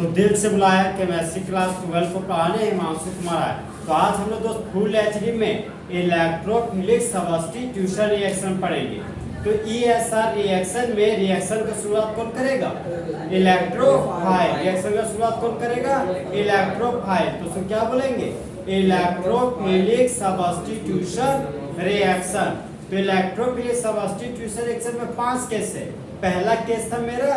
तो दिल से बुलाया केमिस्ट्री क्लास 12 को पढ़ाने हिमांशु कुमार आए। तो आज हम लोग दोस्त फुल एचडी में इलेक्ट्रोफिलिक सब्स्टिट्यूशन रिएक्शन पढ़ेंगे। तो ESR रिएक्शन में रिएक्शन का शुरुआत कौन करेगा? इलेक्ट्रोफाइल। रिएक्शन का शुरुआत कौन करेगा? इलेक्ट्रोफाइल। तो उसको क्या बोलेंगे? Electrophilic substitution reaction. तो इलेक्ट्रोफिलिक सब्स्टिट्यूशन रिएक्शन में 5 केस है। पहला केस था मेरा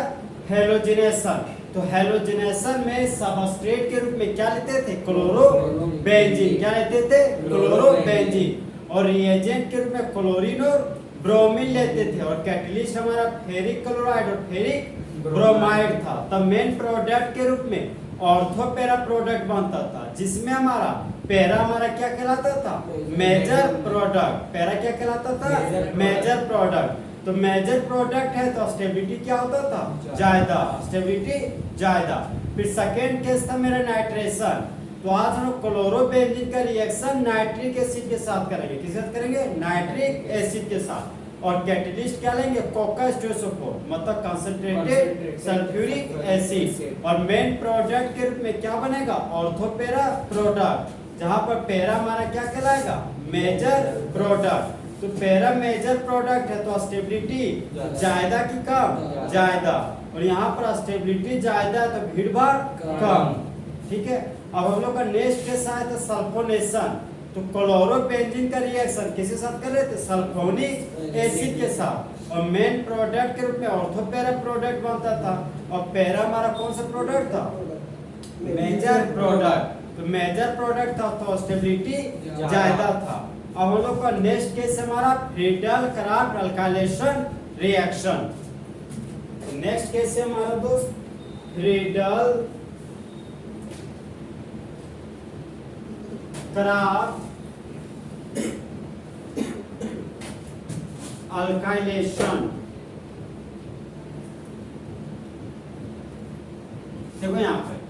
हेलोजिनेशन। तो हेलोजिनेशन में सबस्ट्रेट के रूप में क्या लेते थे? क्लोरोबेंजीन। क्या लेते थे? क्लोरोबेंजीन। और रिएजेंट के रूप में क्लोरीन और ब्रोमीन लेते थे। और कैटलिस्ट हमारा फेरिक क्लोराइड और फेरिक ब्रोमाइड था। तब मेन प्रोडक्ट के रूप में ऑर्थो पैरा प्रोडक्ट बनता था, जिसमें हमारा पैरा हमारा क्या कहलाता था? Major product. पैरा क्या कहलाता था? Major product. तो मेजर प्रोडक्ट है तो स्टेबिलिटी क्या होता था? ज्यादा। स्टेबिलिटी ज्यादा। फिर सेकेंड केस था मेरा नाइट्रेशन। तो आज हम क्लोरोबेंजीन का रिएक्शन नाइट्रिक एसिड के साथ करेंगे। किसके साथ करेंगे? नाइट्रिक एसिड के साथ। और कैटलिस्ट क्या लेंगे? कोकास्टोसोफोर, मतलब कंसंट्रेटेड सल्फ्यूरिक एसिड। और मेन प्रोडक्ट के रूप में क्या बनेगा? ऑर्थोपेरा प्रोडक्ट, जहां पर पैरा हमारा क्या कहलाएगा? Major product. तो पैरा मेजर प्रोडक्ट है तो स्टेबिलिटी ज्यादा की कम? ज्यादा। और यहाँ पर स्टेबिलिटी ज्यादा है तो भीड़ भाड़ कम। ठीक है। अब हम लोग का नेक्स्ट केस आया था सल्फोनेशन। तो क्लोरोबेंजीन का रिएक्शन किसके साथ कर रहे थे? सल्फोनिक एसिड के साथ। और मेन प्रोडक्ट के रूप में ऑर्थोपेरा प्रोडक्ट बनता था। और पैरा हमारा कौन सा प्रोडक्ट था? Major product. तो मेजर प्रोडक्ट था तो स्टेबिलिटी ज्यादा था। अब हम लोग का नेक्स्ट केस हमारा Friedel Crafts alkylation reaction. Next case है हमारा दोस्त फ्रीडल क्राफ्ट अल्काइलेशन। देखो यहाँ पे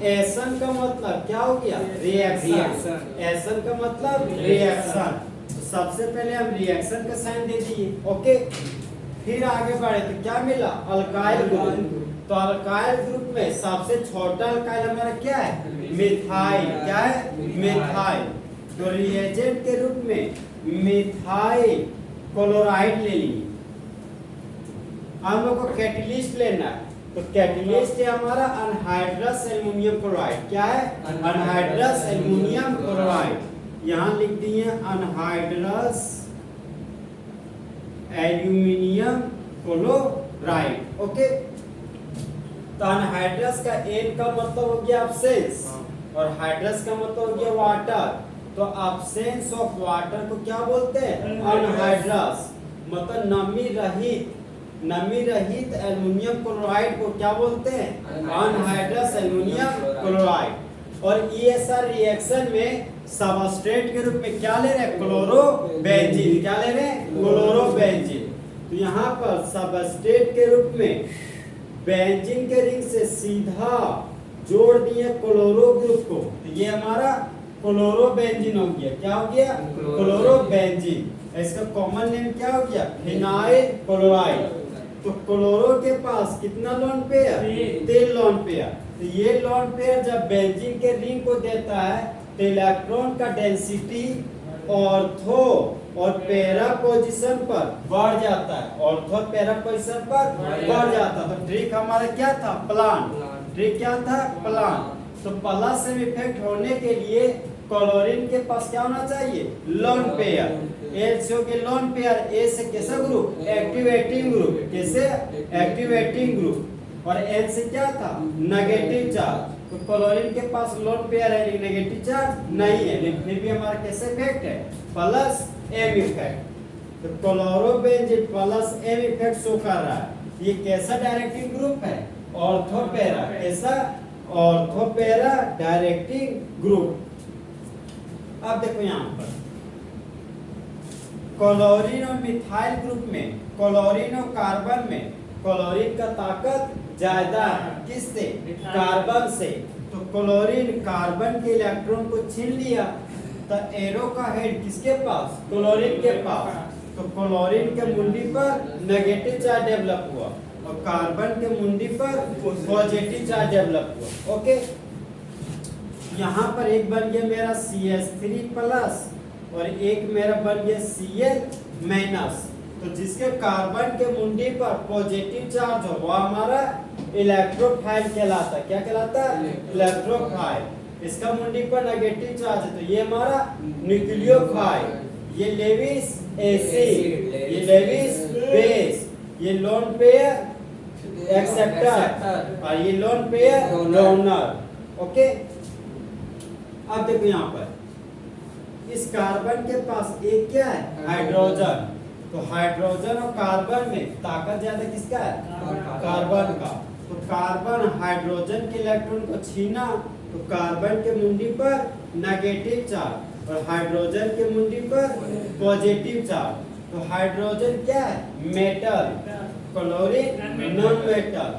एसन का मतलब क्या हो गया? रिएक्शन। एसन का मतलब रिएक्शन। तो सबसे पहले हम रिएक्शन का साइन दे दिए। ओके। फिर आगे बढ़े तो क्या मिला? Alkyl group. तो अल्काइल ग्रुप में सबसे छोटा अल्काइल हमारा क्या है? मिथाइल। क्या है? मिथाइल। तो रिएजेंट के रूप में मिथाइल क्लोराइड ले लिए। हम लोग को कैटलिस्ट लेना है। तो कैटलिस्ट है हमारा अनहाइड्रस एल्युमिनियम क्लोराइड। क्या है? Anhydrous aluminium chloride. यहाँ लिख दिए अनहाइड्रस एल्युमिनियम क्लोराइड। ओके। तो अनहाइड्रस का एन का मतलब हो गया एब्सेंस और हाइड्रस का मतलब हो गया वाटर। तो एब्सेंस ऑफ वाटर को क्या बोलते हैं? अनहाइड्रस। मतलब नमी रहित एल्युमिनियम क्लोराइड को क्या बोलते हैं? Anhydrous aluminium chloride. और ESR रिएक्शन में सबस्ट्रेट के रूप में क्या ले रहे हैं? क्लोरोबेंजीन। क्या ले रहे हैं? क्लोरोबेंजीन। तो यहाँ पर सबस्ट्रेट के रूप में बेंजीन के रिंग से सीधा जोड़ दिए क्लोरो ग्रुप को। तो ये हमारा क्लोरोबेंजीन हो गया। क्या हो गया? क्लोरोबेंजीन। इसका कॉमन नेम क्या हो गया? Phenyl chloride. तो क्लोरो के पास कितना लोन पेयर? 3 lone pair. तो ये लोन पेयर जब बेंजीन के रिंग को देता है तो इलेक्ट्रॉन का डेंसिटी ऑर्थो और पैरा पोजीशन पर बढ़ जाता है। ऑर्थो पैरा पोजीशन पर बढ़ जाता है। तो ट्रिक हमारा क्या था? प्लान। ट्रिक क्या था? प्लान। तो प्लस से इफेक्ट होने के लिए क्लोरीन के पास क्या होना चाहिए? Lone pair. एल से हो गया लोन पेयर। ए से कैसा ग्रुप? Activating group. कैसे? Activating group. और एन से क्या था? Negative charge. तो क्लोरीन के पास लोन पेयर है लेकिन नेगेटिव चार्ज नहीं है, लेकिन फिर भी हमारा कैसे इफेक्ट है? Plus M effect. तो chlorobenzene plus M effect show कर रहा है। ये कैसा डायरेक्टिंग ग्रुप है? ऑर्थोपेरा। कैसा? ऑर्थोपेरा डायरेक्टिंग ग्रुप। अब देखो यहाँ पर क्लोरीन और मिथाइल ग्रुप में क्लोरीन और कार्बन में क्लोरीन का ताकत ज्यादा है। किससे? कार्बन से। तो क्लोरीन कार्बन के इलेक्ट्रॉन को छीन लिया तो एरो का हेड किसके पास? क्लोरीन के पास। तो क्लोरीन के मुंडी पर नेगेटिव चार्ज डेवलप हुआ और कार्बन के मुंडी पर पॉजिटिव चार्ज डेवलप हुआ। ओके, यहाँ पर एक बन गया मेरा CH3 प्लस और एक मेरा बन गया Cl माइनस। तो जिसके कार्बन के मुंडी पर पॉजिटिव चार्ज हो वो हमारा इलेक्ट्रोफाइल कहलाता है। क्या कहलाता है? इलेक्ट्रोफाइल। इसका मुंडी पर नेगेटिव चार्ज है तो ये हमारा न्यूक्लियोफाइल। ये लेविस एसिड, ये लेविस बेस, ये लोन पेयर एक्सेप्टर और ये लोन पेयर डोनर। ओके, अब देखो यहाँ पर इस कार्बन के पास एक क्या है? हाइड्रोजन। तो हाइड्रोजन और कार्बन में ताकत ज्यादा किसका है? कार्बन का। तो कार्बन हाइड्रोजन के इलेक्ट्रॉन को छीना तो कार्बन के मुंडी पर नेगेटिव चार्ज और हाइड्रोजन के मुंडी पर पॉजिटिव चार्ज। तो हाइड्रोजन क्या है? Metal, chlorine non metal.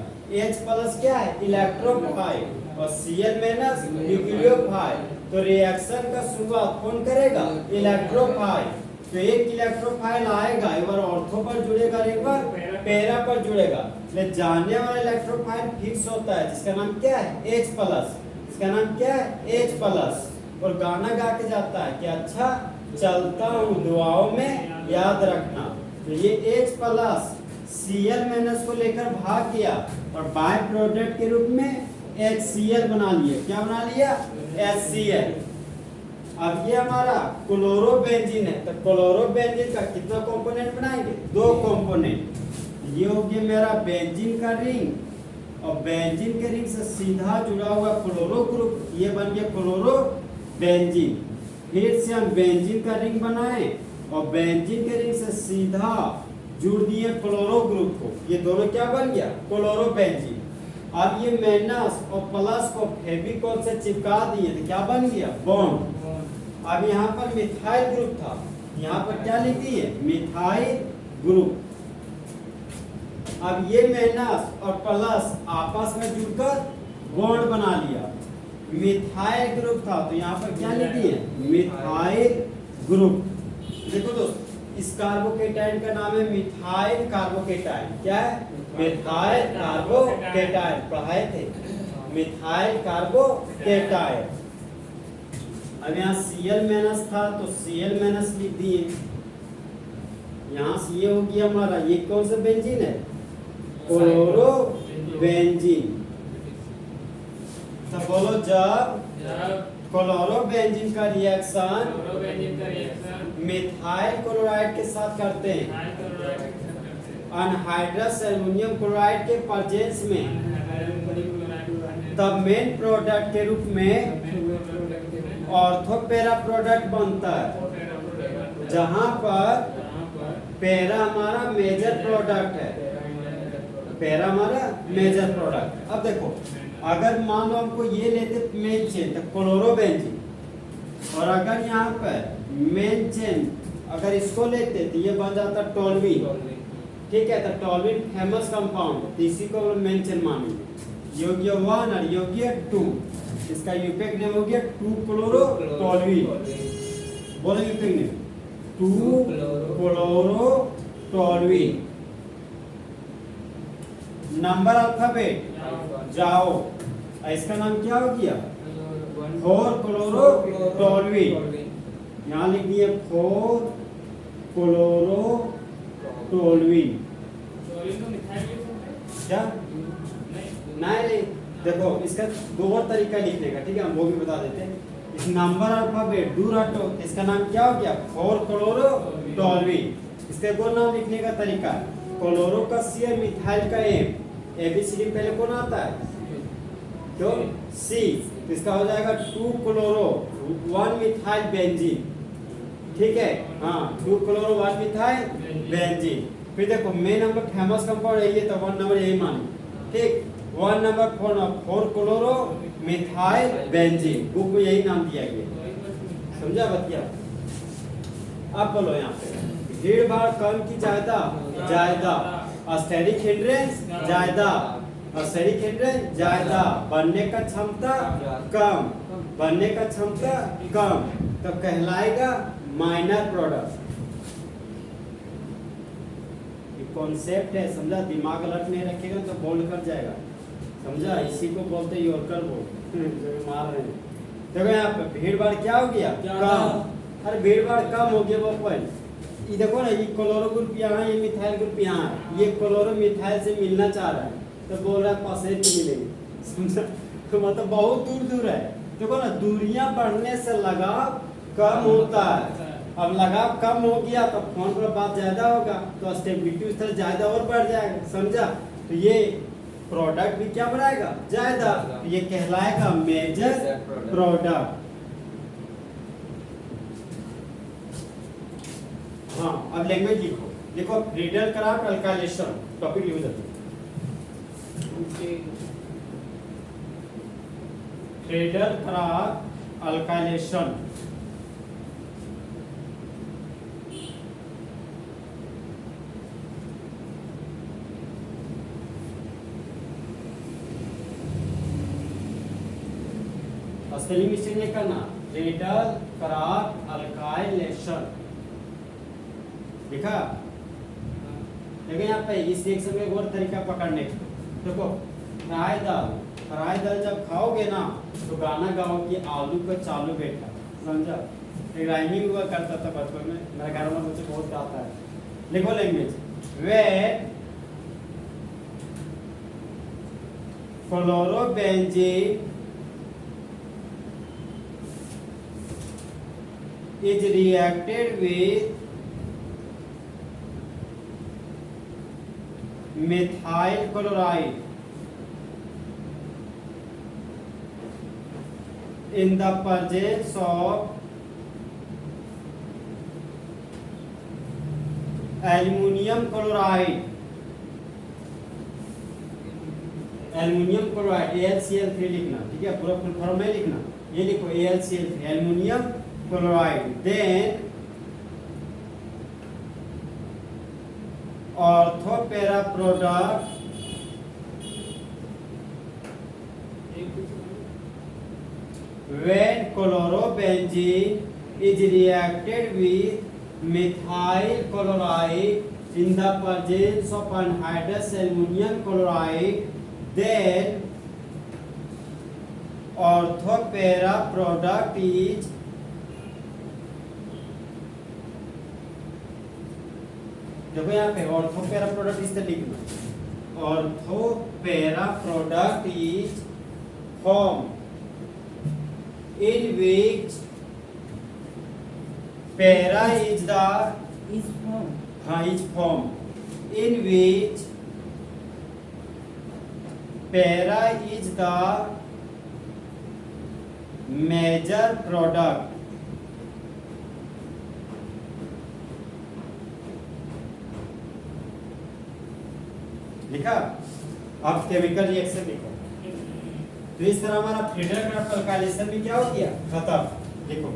H plus क्या है? इलेक्ट्रोफाइल और Cl माइनस न्यूक्लियोफाइल। तो रिएक्शन का शुरुआत कौन करेगा? इलेक्ट्रोफाइल। तो एक इलेक्ट्रोफाइल आएगा, एक बार ऑर्थो पर जुड़ेगा, एक बार पैरा पर जुड़ेगा। ले जाने वाला इलेक्ट्रोफाइल फिक्स होता है जिसका नाम क्या है? H plus. इसका नाम क्या है? H plus. और गाना गा के जाता है कि अच्छा चलता हूँ दुआओं में याद रखना। तो ये H प्लस Cl माइनस को लेकर भाग गया और बाय प्रोडक्ट के रूप में HCl बना लिया। क्या बना लिया? HCl। अब ये हमारा क्लोरोबेंजीन है तो क्लोरोबेंजीन का कितना कंपोनेंट बनाएंगे? 2 कंपोनेंट। ये हो गया मेरा बेंजीन का रिंग और बेंजीन के रिंग से सीधा जुड़ा हुआ क्लोरो ग्रुप, ये बन गया क्लोरोबेंजीन। फिर से हम बेंजीन का रिंग बनाए और बेंजीन के रिंग से सीधा जुड़ दिए क्लोरो ग्रुप को, ये दोनों क्या बन गया? क्लोरोबेंजीन। अब ये माइनस और प्लस को फेविकोल से चिपका दिए तो क्या बन गया? बॉन्ड। अब यहाँ पर मिथाइल ग्रुप था, यहाँ पर क्या लिख दिए? Methyl group. अब ये माइनस और प्लस आपस में जुड़कर बॉन्ड बना लिया, मिथाइल ग्रुप था तो यहाँ पर क्या लिख दिए? Methyl group. देखो दोस्त, इस कार्बोकेटाइन का नाम है मिथाइल कार्बोकेटाइन। क्या है? Methyl carbocation. पढ़ाए थे मिथाइल कार्बोकेटाइन। अब यहाँ Cl माइनस था तो Cl माइनस लिख दिए। यहाँ से ये हो गया हमारा, ये कौन सा बेंजीन है? क्लोरोबेंजीन। तो बोलो जब क्लोरोबेंजीन का रिएक्शन मिथाइल क्लोराइड के साथ करते हैं अनहाइड्रस एल्युमिनियम क्लोराइड के प्रेजेंस में, तब मेन प्रोडक्ट के रूप में ऑर्थो पैरा प्रोडक्ट बनता है, जहां पर पैरा हमारा मेजर प्रोडक्ट है। पैरा हमारा मेजर प्रोडक्ट। अब देखो, अगर मान लो हमको ये लेते मेन चेन तो क्लोरोबेंजीन, और अगर यहाँ पर मेन चेन अगर इसको लेते तो ये बन जाता टोल्यूइन। ठीक है, तो टोल्यूइन फेमस कंपाउंड, तो इसी को मेन चेन मानेंगे। ये हो गया 1 और ये हो गया 2। इसका यूपेक नेम हो गया 2 क्लोरो टोल्यूइन। बोलो IUPAC name 2 chloro toluene. Number alphabet जाओ, इसका नाम क्या हो गया? 4 क्लोरो टोल्यूइन। यहाँ लिख दिए 4 क्लोरो टोल्यूइन। क्या? नहीं, देखो इसका 2 और तरीका लिखने का, ठीक है, हम वो भी बता देते हैं। इस नंबर अल्फाबेट दूर हटो, इसका नाम क्या हो गया? 4 क्लोरो टोल्यूइन। इसके 2 नाम लिखने का तरीका, क्लोरो का C है, मिथाइल का M। ABCD पहले कौन आता है? क्यों? C। इसका हो जाएगा 2 क्लोरो 1 मिथाइल बेंजीन। ठीक है, हाँ, 2 क्लोरो 1 मिथाइल बेंजीन। फिर देखो मेन नंबर फेमस कंपाउंड है ये, तो 1 नंबर यही मानो। ठीक, 1 number 4 chloro methyl benzene. Book में यही नाम दिया गया। समझा बतिया? अब बोलो यहाँ पे भीड़ भाड़ कम की ज्यादा, स्टेरिक हिंड्रेंस ज्यादा, स्टेरिक हिंड्रेंस ज्यादा, बनने का क्षमता कम, बनने का क्षमता कम, तो कहलाएगा माइनर प्रोडक्ट। कॉन्सेप्ट है, समझा। दिमाग अलर्ट नहीं रखेगा तो बोल्ड कर जाएगा, समझा। इसी को बोलते हैं यॉर्कर बोल्ड जो मार रहे हैं। देखो यहाँ पे भीड़ भाड़ क्या हो गया, कम। अरे भीड़ भाड़ कम हो गया वो पॉइंट। ये देखो ना, ये क्लोरो ग्रुप यहाँ है, ये मिथाइल ग्रुप यहाँ है, ये क्लोरो मिथाइल से मिलना चाह रहा है तो बोल रहा है पास मिलेगी, समझा। तो मतलब बहुत दूर दूर है। देखो ना, दूरियां बढ़ने से लगाव कम होता है। अब लगाव कम हो गया तो फोन पर बात ज्यादा होगा तो स्टेबिलिटी उस तरह ज्यादा और बढ़ जाएगा, समझा। तो ये प्रोडक्ट भी क्या बढ़ाएगा, ज्यादा। तो ये कहलाएगा मेजर प्रोडक्ट। हाँ, अब लैंग्वेज लिखो। देखो फ्रीडल क्राफ्ट अल्काइलेशन टॉपिक लिख देते। Friedel Crafts alkylation. Spelling mistake नहीं करना। फ्रीडल क्राफ्ट अल्काइलेशन लिखा। देखो यहाँ पे इस रिएक्शन में एक और तरीका पकड़ने का। देखो फ्राई दाल जब खाओगे ना तो गाना गाओ कि आलू का चालू बेटा, समझा। एक राइमिंग हुआ करता था बचपन में, मेरे घर में मुझे बहुत गाता है। लिखो language. Way fluorobenzene is reacted with methyl chloride in the presence of aluminum chloride। Aluminium chloride AlCl3 लिखना, ठीक है, पूरा फुल फॉर्म नहीं लिखना। ये लिखो AlCl3 aluminium chloride. Then ortho para product when chlorobenzene is reacted with methyl chloride in the presence of anhydrous aluminum chloride, then orthopera product is देखो यहाँ पे ऑर्थोपेरा प्रोडक्ट इस तरह लिखना। ऑर्थोपेरा product is form in which para is the is form is form in which para is the major product। लिखा। अब chemical reaction लिखो। तो इस तरह हमारा फ्रीडल क्राफ्ट अल्काइलेशन भी क्या हो गया, खत्म। देखो